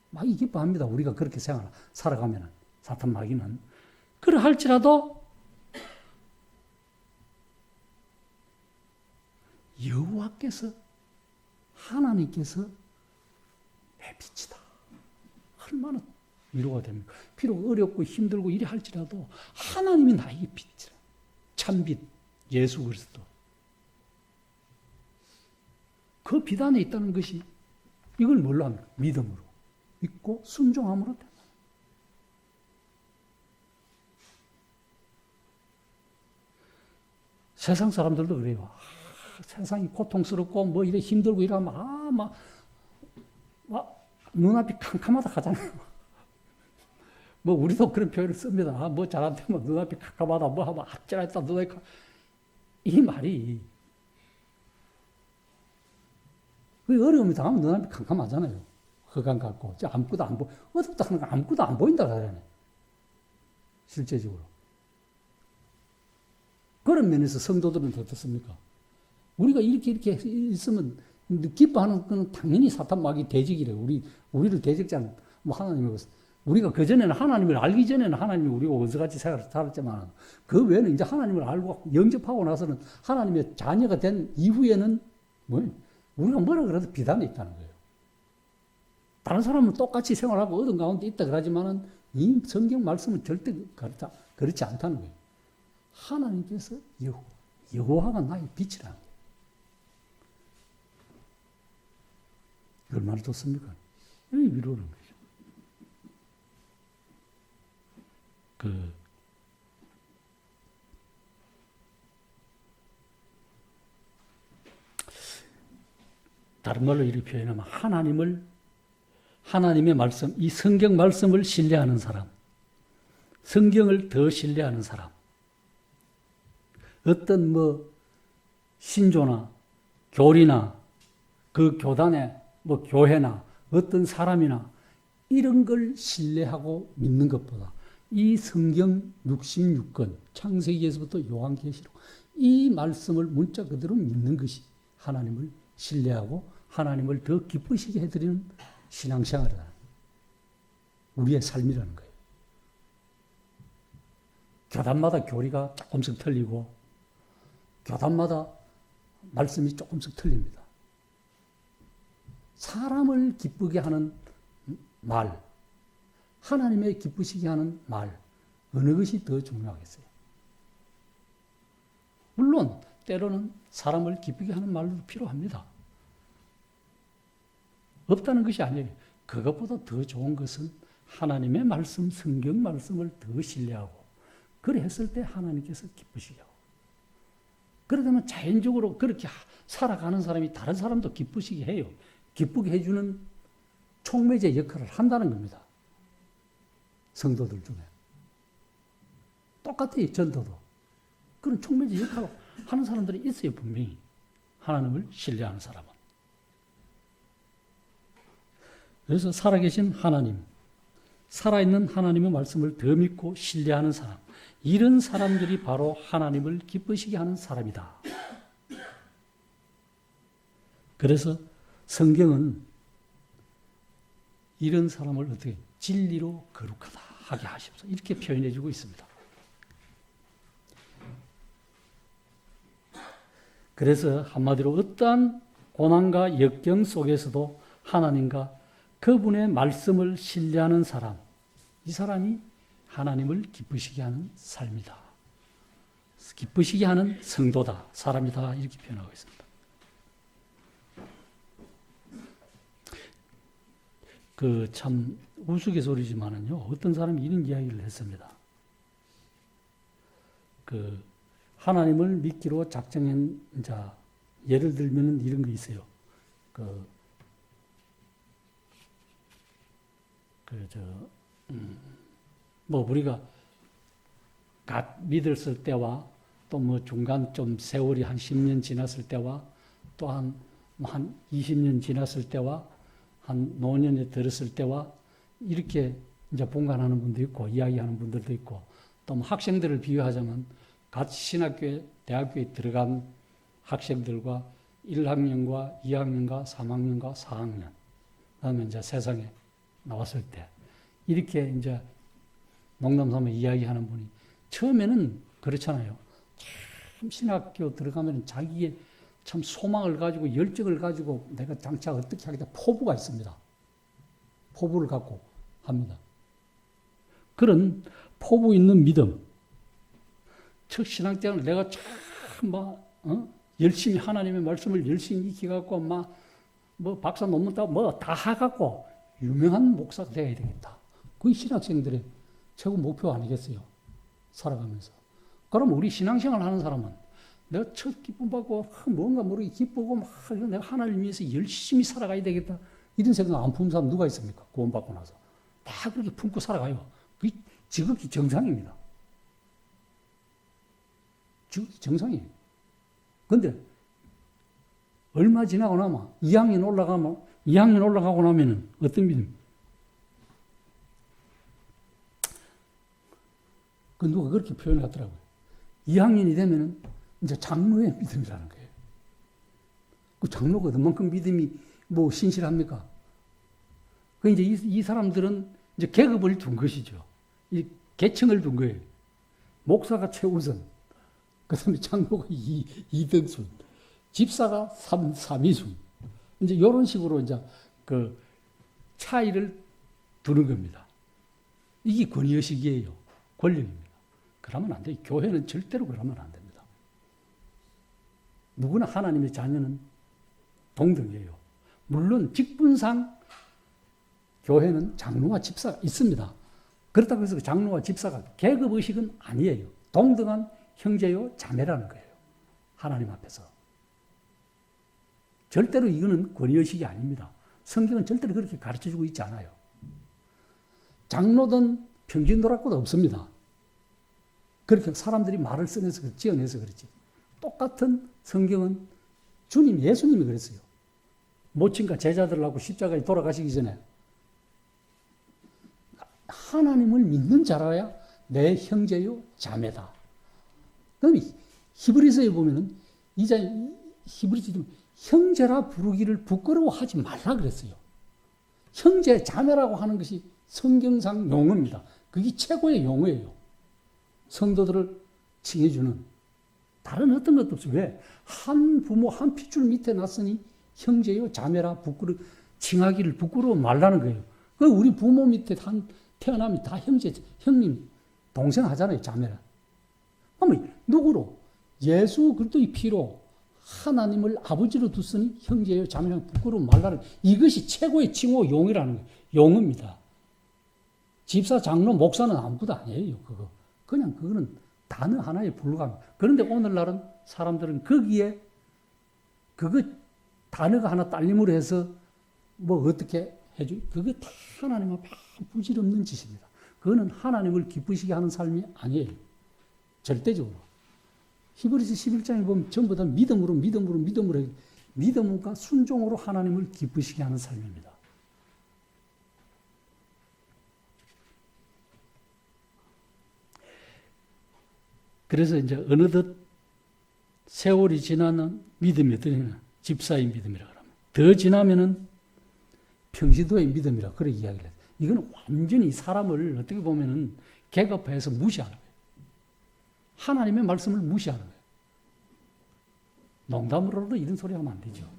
마귀 기뻐합니다. 우리가 그렇게 살아가면 사탄 마귀는 그러할지라도 여호와께서 하나님께서 내 빛이다. 얼마나 위로가 됩니까? 비록 어렵고 힘들고 이래 할지라도 하나님이 나에게 빛이라. 참빛 예수 그리스도. 그 빛 안에 있다는 것이 이걸 뭘로 합니까? 믿음으로 믿고 순종함으로 된다. 세상 사람들도 그래요. 세상이 고통스럽고 뭐 이래 힘들고 이러면 막 눈앞이 캄캄하다 하잖아요. 뭐 우리도 그런 표현을 씁니다. 뭐 잘한테면 눈앞이 캄캄하다 뭐 하면 아찔하다 눈앞이 이 말이 어려움이 당하면 눈앞이 캄캄하잖아요. 흑암 같고 아무것도 안 어둡다 하는 거 아무것도 안 보인다 그러네. 실제적으로. 그런 면에서 성도들은 어떻습니까? 우리가 이렇게 있으면 기뻐하는 건 당연히 사탄 마귀 대적이래요. 우리를 대적자는 뭐 하나님이고 우리가 그전에는 하나님을 알기 전에는 하나님이 우리가 원수같이 살았지만 그 외에는 이제 하나님을 알고 영접하고 나서는 하나님의 자녀가 된 이후에는 우리가 뭐라 그래도 비단에 있다는 거예요. 다른 사람은 똑같이 생활하고 어둠 가운데 있다 그러지만은 이 성경 말씀은 절대 그렇지 않다는 거예요. 하나님께서 여호와가 나의 빛이라는 거예요. 얼마나 좋습니까? 여기 위로는 거죠. 다른 말로 이렇게 표현하면 하나님의 말씀, 이 성경 말씀을 신뢰하는 사람, 성경을 더 신뢰하는 사람, 어떤 신조나 교리나 그 교단의 교회나 어떤 사람이나 이런 걸 신뢰하고 믿는 것보다 이 성경 66권, 창세기에서부터 요한계시록 이 말씀을 문자 그대로 믿는 것이 하나님을 신뢰하고 하나님을 더 기쁘시게 해드리는 신앙생활이다. 우리의 삶이라는 거예요. 교단마다 교리가 조금씩 틀리고 교단마다 말씀이 조금씩 틀립니다. 사람을 기쁘게 하는 말, 하나님의 기쁘시게 하는 말, 어느 것이 더 중요하겠어요? 물론 때로는 사람을 기쁘게 하는 말도 필요합니다. 없다는 것이 아니에요. 그것보다 더 좋은 것은 하나님의 말씀, 성경 말씀을 더 신뢰하고 그래 했을 때 하나님께서 기쁘시게 하고 그러다면 자연적으로 그렇게 살아가는 사람이 다른 사람도 기쁘시게 해요. 기쁘게 해주는 촉매제 역할을 한다는 겁니다. 성도들 중에. 똑같아요, 전도도. 그런 촉매제 역할을 하는 사람들이 있어요, 분명히. 하나님을 신뢰하는 사람은. 그래서 살아계신 하나님, 살아있는 하나님의 말씀을 더 믿고 신뢰하는 사람, 이런 사람들이 바로 하나님을 기쁘시게 하는 사람이다. 그래서 성경은 이런 사람을 어떻게 진리로 거룩하다 하게 하십시오. 이렇게 표현해 주고 있습니다. 그래서 한마디로 어떠한 고난과 역경 속에서도 하나님과 그분의 말씀을 신뢰하는 사람, 이 사람이 하나님을 기쁘시게 하는 삶이다. 기쁘시게 하는 성도다, 사람이다, 이렇게 표현하고 있습니다. 참 우스갯소리지만은요, 어떤 사람이 이런 이야기를 했습니다. 하나님을 믿기로 작정한 자, 예를 들면 이런 거 있어요. 우리가 갓 믿었을 때와 또 뭐 중간 좀 세월이 한 10년 지났을 때와 또 한 20년 지났을 때와 한 노년에 들었을 때와 이렇게 이제 분간하는 분도 있고 이야기하는 분들도 있고 또 뭐 학생들을 비유하자면 갓 신학교에 대학교에 들어간 학생들과 1학년과 2학년과 3학년과 4학년 그다음에 이제 세상에 나왔을 때 이렇게 이제 농담삼아 이야기하는 분이 처음에는 그렇잖아요. 참 신학교 들어가면 자기의 참 소망을 가지고 열정을 가지고 내가 장차 어떻게 하겠다 포부가 있습니다. 포부를 갖고 합니다. 그런 포부 있는 믿음. 첫 신앙 때는 내가 참 열심히 하나님의 말씀을 열심히 익혀갖고 뭐 박사 논문 따고 뭐 다 해갖고 유명한 목사가 되어야 되겠다. 그게 신학생들의 최고 목표 아니겠어요? 살아가면서. 그럼 우리 신앙생활 하는 사람은 내가 첫 기쁨 받고 뭔가 모르게 기쁘고 내가 하나님 위해서 열심히 살아가야 되겠다. 이런 생각 안 품는 사람 누가 있습니까? 구원받고 나서. 다 그렇게 품고 살아가요. 그게 지극히 정상입니다. 지극히 정상이에요. 근데 얼마 지나고 나면 2학년 올라가고 나면은 어떤 믿음? 누가 그렇게 표현하더라고요. 2학년이 되면은 이제 장로의 믿음이라는 거예요. 그 장로가 얼만큼 믿음이 뭐 신실합니까? 그 이제 이 사람들은 이제 계급을 둔 것이죠. 이 계층을 둔 거예요. 목사가 최우선, 그 다음에 장로가 2등순, 집사가 3위순. 이제 이런 식으로 이제 그 차이를 두는 겁니다. 이게 권위의식이에요. 권력입니다. 그러면 안 돼요. 교회는 절대로 그러면 안 됩니다. 누구나 하나님의 자녀는 동등이에요. 물론 직분상 교회는 장로와 집사가 있습니다. 그렇다고 해서 장로와 집사가 계급의식은 아니에요. 동등한 형제요 자매라는 거예요. 하나님 앞에서. 절대로 이거는 권위의식이 아닙니다. 성경은 절대로 그렇게 가르쳐주고 있지 않아요. 장로든 평신도라고도 없습니다. 그렇게 사람들이 말을 써내서 지어내서 그렇지. 똑같은 성경은 예수님이 그랬어요. 모친과 제자들하고 십자가에 돌아가시기 전에 하나님을 믿는 자라야 내 형제요 자매다. 그다음에 히브리서에 보면은 히브리서 형제라 부르기를 부끄러워하지 말라 그랬어요. 형제 자매라고 하는 것이 성경상 용어입니다. 그게 최고의 용어예요. 성도들을 칭해주는 다른 어떤 것도 없어요. 왜? 한 부모 한 핏줄 밑에 났으니 형제요 자매라 칭하기를 부끄러워 말라는 거예요. 그 우리 부모 밑에 태어나면 다 형님, 동생 하잖아요. 자매라. 그러면 누구로? 예수 그리스도의 피로 하나님을 아버지로 두으니 형제요 자매라 부끄러워 말라는 이것이 최고의 칭호 용이라는 거예요. 용어입니다. 집사, 장로, 목사는 아무것도 아니에요. 그냥 그거는 단어 하나에 불과합니다. 그런데 오늘날은 사람들은 거기에 단어가 하나 딸림으로 해서 뭐 어떻게 그게 다 하나님 앞에 부질없는 짓입니다. 그거는 하나님을 기쁘시게 하는 삶이 아니에요. 절대적으로. 히브리서 11장에 보면 전부 다 믿음과 순종으로 하나님을 기쁘시게 하는 삶입니다. 그래서 이제 어느덧 세월이 지나는 믿음이 들리는 집사의 믿음이라 그러면 더 지나면은 평시도의 믿음이라 그렇게 이야기를 해요. 이건 완전히 사람을 어떻게 보면은 계급화해서 무시하는 거예요. 하나님의 말씀을 무시하는 거예요. 농담으로도 이런 소리 하면 안 되죠.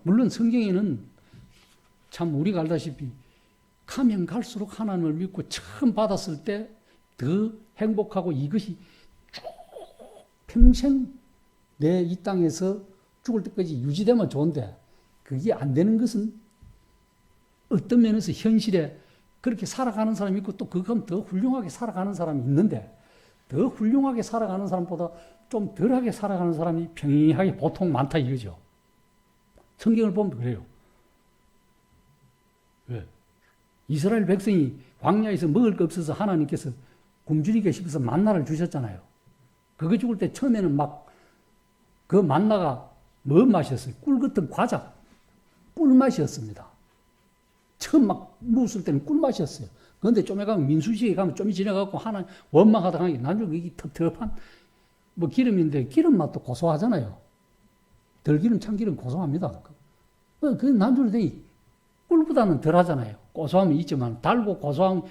물론 성경에는 참 우리가 알다시피 가면 갈수록 하나님을 믿고 처음 받았을 때 더 행복하고 이것이 쭉 평생 내 이 땅에서 죽을 때까지 유지되면 좋은데 그게 안 되는 것은 어떤 면에서 현실에 그렇게 살아가는 사람이 있고 또 그건 더 훌륭하게 살아가는 사람이 있는데 더 훌륭하게 살아가는 사람보다 좀 덜하게 살아가는 사람이 평이하게 보통 많다 이거죠. 성경을 보면 그래요. 왜? 이스라엘 백성이 광야에서 먹을 거 없어서 하나님께서 굶주리게 싶어서 만나를 주셨잖아요. 그거 죽을 때 처음에는 막 그 만나가 뭔 맛이었어요? 꿀 같은 과자, 꿀맛이었습니다. 처음 막 먹었을 때는 꿀맛이었어요. 그런데 좀에 가면 민수시에 가면 좀 지나가고 하나 원망하다 가니 나중에 이게 텁텁한 뭐 기름인데 기름 맛도 고소하잖아요. 들기름, 참기름 고소합니다. 그 나중에 되니 꿀보다는 덜 하잖아요. 고소함이 있지만 달고 고소함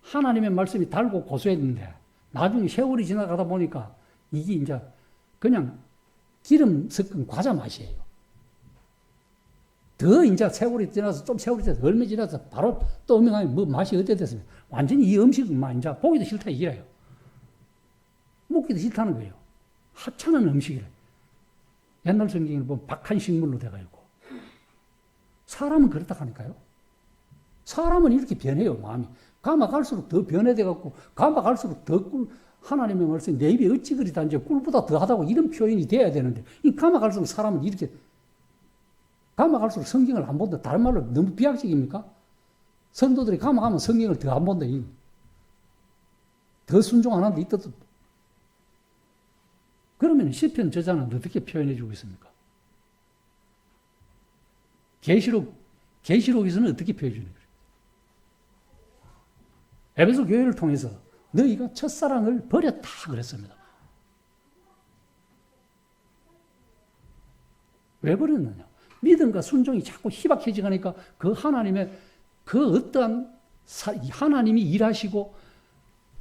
하나님의 말씀이 달고 고소했는데 나중에 세월이 지나가다 보니까 이게 이제 그냥 기름 섞은 과자 맛이에요. 더 이제 세월이 지나서 좀 세월이 지나서 얼마 지나서 바로 또 음식하면 뭐 맛이 어떻게 됐습니까? 완전히 이 음식은 막 이제 보기도 싫다 이래요. 먹기도 싫다는 거예요. 하찮은 음식이래. 옛날 성경을 보면 박한 식물로 돼가지고. 사람은 그렇다 하니까요. 사람은 이렇게 변해요, 마음이. 가마 갈수록 더 변해돼갖고, 가마 갈수록 더 하나님의 말씀, 내 입에 어찌 그리 단지 꿀보다 더 하다고 이런 표현이 돼야 되는데, 이 가마 갈수록 사람은 이렇게, 가마 갈수록 성경을 안 본다. 다른 말로 너무 비약적입니까? 성도들이 가마 가면 성경을 더 안 본다. 더 순종 안 한다. 이때도. 그러면 시편 저자는 어떻게 표현해주고 있습니까? 계시록에서는 어떻게 표현해주는 거예요? 에베소 교회를 통해서 너희가 첫사랑을 버렸다 그랬습니다. 왜 버렸느냐? 믿음과 순종이 자꾸 희박해지니까 그 하나님의 그 어떠한 하나님이 일하시고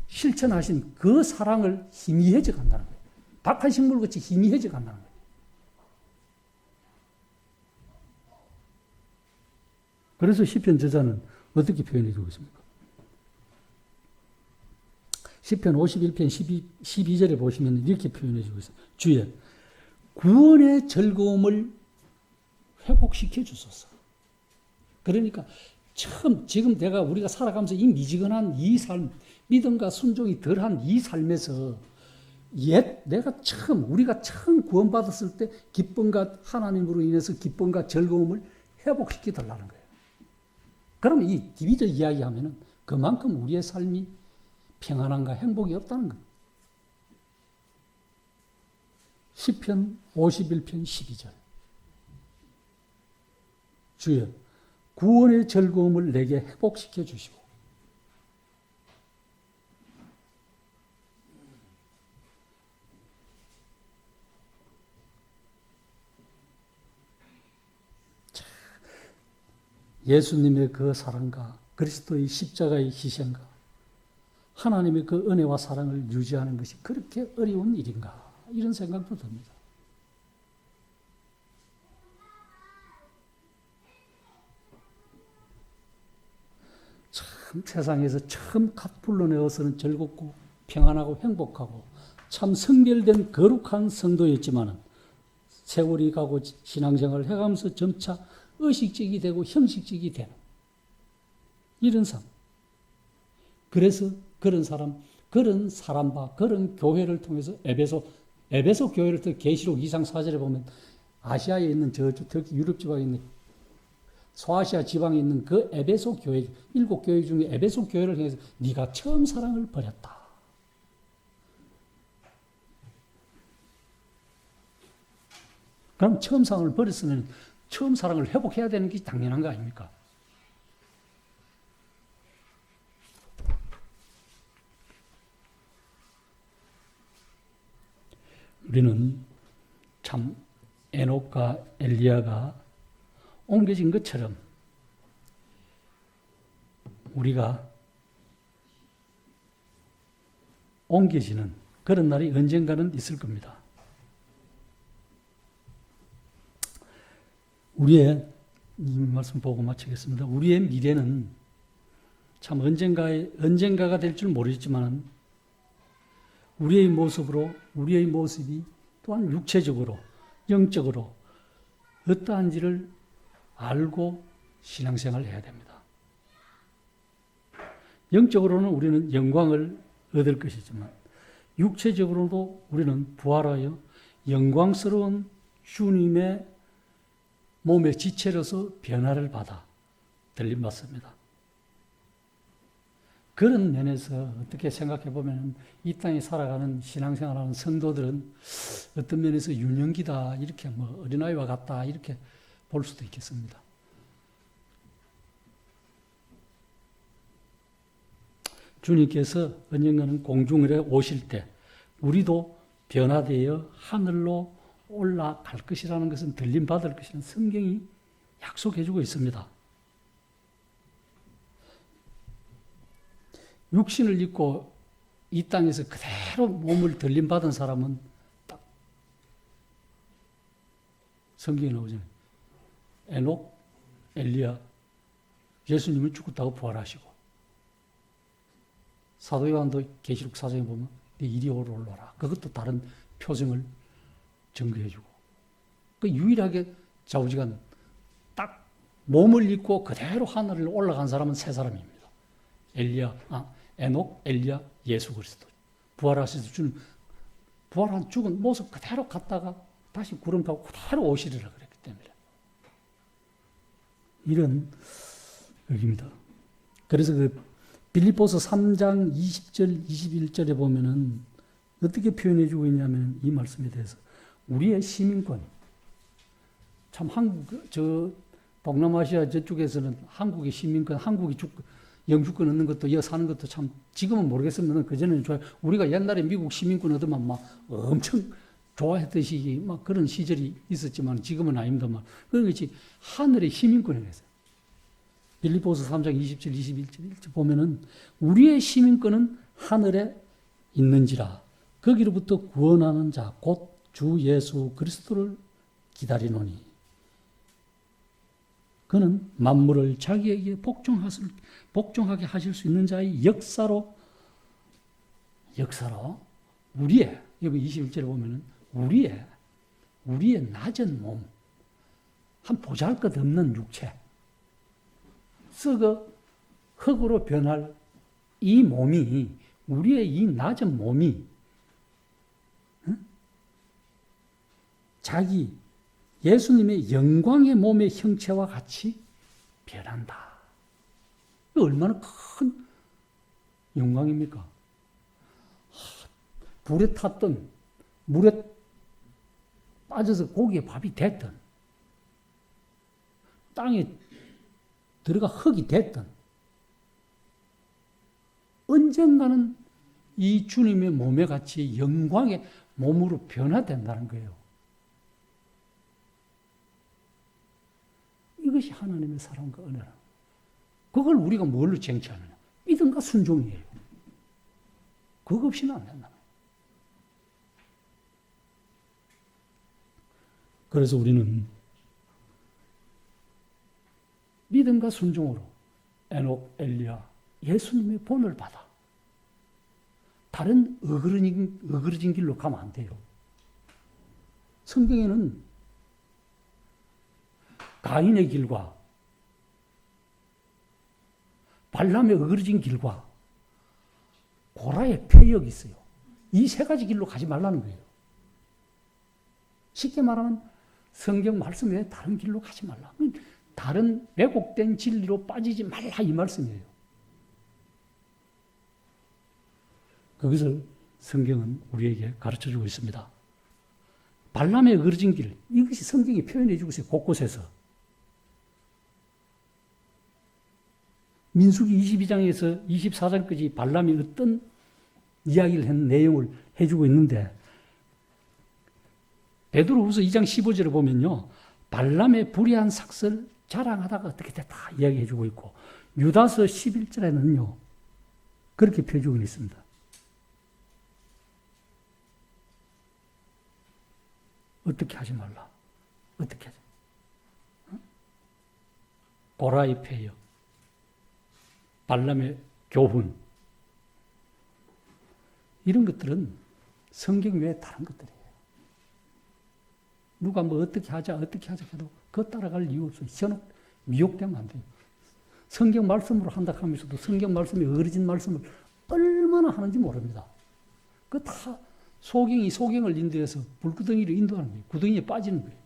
실천하신 그 사랑을 희미해져 간다는 거예요. 박한 식물같이 희미해져 간다는 거예요. 그래서 시편 저자는 어떻게 표현해 주고 있습니까? 시편 51편 12절에 보시면 이렇게 표현해 주고 있어요. 주여, 구원의 즐거움을 회복시켜 주소서. 그러니까 지금 우리가 살아가면서 이 미지근한 이 삶, 믿음과 순종이 덜한 이 삶에서 우리가 처음 구원받았을 때 기쁨과 하나님으로 인해서 기쁨과 즐거움을 회복시켜 달라는 거예요. 그러면 이 디비저 이야기하면은 그만큼 우리의 삶이 평안함과 행복이 없다는 거예요. 시편 51편 12절. 주여, 구원의 즐거움을 내게 회복시켜 주시고 예수님의 그 사랑과 그리스도의 십자가의 희생과 하나님의 그 은혜와 사랑을 유지하는 것이 그렇게 어려운 일인가 이런 생각도 듭니다. 참 세상에서 처음 갓 불러내어서는 즐겁고 평안하고 행복하고 참 성결된 거룩한 성도였지만은 세월이 가고 신앙생활을 해가면서 점차 의식적이 되고 형식적이 되는 이런 삶. 그래서 그런 사람과 그런 교회를 통해서 에베소 교회를 통해 계시록 2장 4절에 보면 아시아에 있는 특히 유럽 지방에 있는 소아시아 지방에 있는 그 에베소 교회 7교회 중에 에베소 교회를 통해서 네가 처음 사랑을 버렸다. 그럼 처음 사랑을 버렸으면 처음 사랑을 회복해야 되는 게 당연한 거 아닙니까? 우리는 참 에녹과 엘리야가 옮겨진 것처럼 우리가 옮겨지는 그런 날이 언젠가는 있을 겁니다. 우리의 이 말씀 보고 마치겠습니다. 우리의 미래는 참 언젠가가 될 줄 모르겠지만 우리의 모습이 또한 육체적으로 영적으로 어떠한지를 알고 신앙생활을 해야 됩니다. 영적으로는 우리는 영광을 얻을 것이지만 육체적으로도 우리는 부활하여 영광스러운 주님의 몸의 지체로서 변화를 받아 들림받습니다. 그런 면에서 어떻게 생각해 보면 이 땅에 살아가는 신앙생활하는 성도들은 어떤 면에서 유년기다 이렇게 어린아이와 같다 이렇게 볼 수도 있겠습니다. 주님께서 언젠가는 공중에 오실 때 우리도 변화되어 하늘로 올라갈 것이라는 것은 들림받을 것이라는 성경이 약속해주고 있습니다. 육신을 입고 이 땅에서 그대로 몸을 들림받은 사람은 딱 성경에 나오잖아요. 에녹, 엘리야, 예수님은 죽었다고 부활하시고 사도 요한도 계시록 4장에 보면 네 이리 올라라. 그것도 다른 표정을 증거해주고 그 유일하게 좌우지간 딱 몸을 입고 그대로 하늘을 올라간 사람은 세 사람입니다. 에녹, 엘리야, 예수 그리스도. 부활하셔서 주님 부활한 죽은 모습 그대로 갔다가 다시 구름 타고 그대로 오시리라 그랬기 때문에 이런 의미입니다. 그래서 그 빌립보서 3장 20절, 21절에 보면은 어떻게 표현해 주고 있냐면 이 말씀에 대해서 우리의 시민권. 참 동남아시아 저쪽에서는 한국의 시민권, 영주권 얻는 것도, 여 사는 것도 참 지금은 모르겠으면 그전에는 좋아요. 우리가 옛날에 미국 시민권 얻으면 막 엄청 좋아했듯이 막 그런 시절이 있었지만 지금은 아닙니다만. 그렇지 하늘의 시민권이 됐어요. 빌립보서 3장 20절, 21절 보면은 우리의 시민권은 하늘에 있는지라 거기로부터 구원하는 자, 곧 주 예수 그리스도를 기다리노니 그는 만물을 자기에게 복종하게 하실 수 있는 자의 역사로 우리의 여기 21절에 보면은 우리의 낮은 몸, 한 보잘것없는 육체, 썩어 흙으로 변할 이 몸이 우리의 이 낮은 몸이 자기 예수님의 영광의 몸의 형체와 같이 변한다. 얼마나 큰 영광입니까? 불에 탔던 물에 빠져서 고기에 밥이 됐던 땅에 들어가 흙이 됐던 언젠가는 이 주님의 몸에 같이 영광의 몸으로 변화된다는 거예요. 이것이 하나님의 사랑과 은혜라. 그걸 우리가 뭘로 쟁취하느냐? 믿음과 순종이에요. 그거 없이는 안 된다. 그래서 우리는 믿음과 순종으로 에녹, 엘리야, 예수님의 본을 받아 다른 어그러진 길로 가면 안 돼요. 성경에는 가인의 길과 발람의 어그러진 길과 고라의 폐역이 있어요. 이 세 가지 길로 가지 말라는 거예요. 쉽게 말하면 성경 말씀 외에 다른 길로 가지 말라. 다른 왜곡된 진리로 빠지지 말라 이 말씀이에요. 그것을 성경은 우리에게 가르쳐주고 있습니다. 발람의 어그러진 길, 이것이 성경이 표현해주고 있어요. 곳곳에서. 민수기 22장에서 24장까지 발람이 어떤 이야기를 한 내용을 해주고 있는데 베드로후서 2장 15절에 보면요. 발람의 불의한 삭설 자랑하다가 어떻게 됐다 이야기해 주고 있고 유다서 11절에는요. 그렇게 표주고 있습니다. 어떻게 하지 말라. 어떻게 하지? 고라의 폐역, 발람의 교훈 이런 것들은 성경 외에 다른 것들이에요. 누가 뭐 어떻게 하자 해도 그거 따라갈 이유 없어요. 현혹, 미혹되면 안 돼요. 성경 말씀으로 한다 하면서도 성경 말씀이 어려진 말씀을 얼마나 하는지 모릅니다. 그 다 소경을 인도해서 불구덩이로 인도하는 거예요. 구덩이에 빠지는 거예요.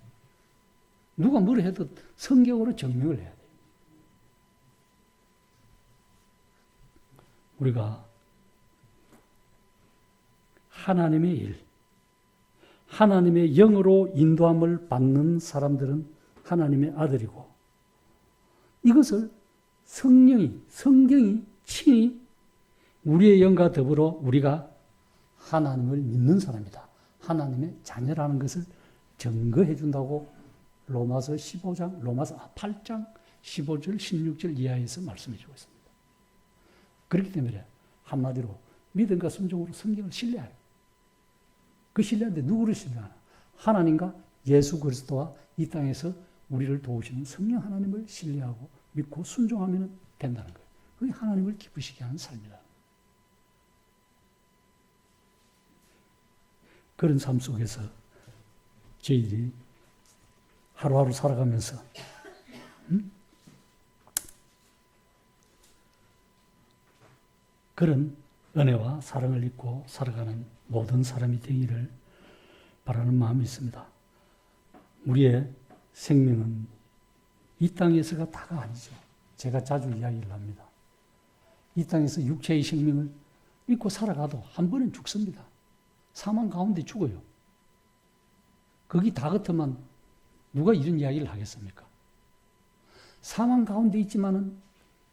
누가 뭐라 해도 성경으로 증명을 해야 돼요. 우리가 하나님의 일, 하나님의 영으로 인도함을 받는 사람들은 하나님의 아들이고 이것을 성경이 친히 우리의 영과 더불어 우리가 하나님을 믿는 사람이다. 하나님의 자녀라는 것을 증거해 준다고 로마서 8장 15절 16절 이하에서 말씀해 주고 있습니다. 그렇기 때문에 한마디로 믿음과 순종으로 성경을 신뢰해요. 그 신뢰하는데 누구를 신뢰하나? 하나님과 예수 그리스도와 이 땅에서 우리를 도우시는 성령 하나님을 신뢰하고 믿고 순종하면 된다는 거예요. 그게 하나님을 기쁘시게 하는 삶이다. 그런 삶 속에서 저희들이 하루하루 살아가면서 그런 은혜와 사랑을 입고 살아가는 모든 사람이 되기를 바라는 마음이 있습니다. 우리의 생명은 이 땅에서가 다가 아니죠. 제가 자주 이야기를 합니다. 이 땅에서 육체의 생명을 입고 살아가도 한 번은 죽습니다. 사망 가운데 죽어요. 거기 다 같으면 누가 이런 이야기를 하겠습니까? 사망 가운데 있지만은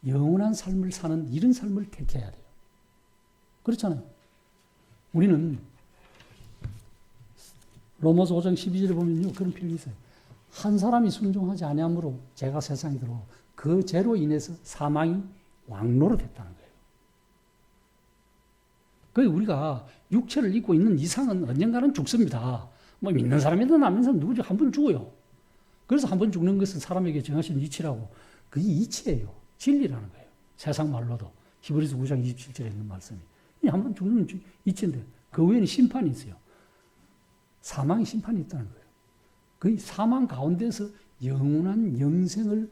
영원한 삶을 사는 이런 삶을 택해야 돼요. 그렇잖아요. 우리는 로마서 5장 12절에 보면요. 그런 표현이 있어요. 한 사람이 순종하지 아니함으로 죄가 세상에 들어오고 그 죄로 인해서 사망이 왕노로 됐다는 거예요. 그래서 우리가 육체를 입고 있는 이상은 언젠가는 죽습니다. 뭐 믿는 사람이든 안 믿는 사람 누구죠? 한 번 죽어요. 그래서 한 번 죽는 것은 사람에게 정하신 이치라고 그게 이치예요. 진리라는 거예요. 세상 말로도 히브리서 9장 27절에 있는 말씀이 한 번 죽는 이치인데 그 외에는 심판이 있어요. 사망의 심판이 있다는 거예요. 그 사망 가운데서 영원한 영생을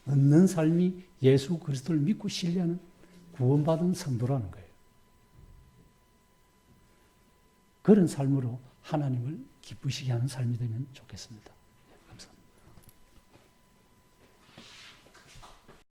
얻는 삶이 예수 그리스도를 믿고 신뢰하는 구원받은 성도라는 거예요. 그런 삶으로 하나님을 기쁘시게 하는 삶이 되면 좋겠습니다.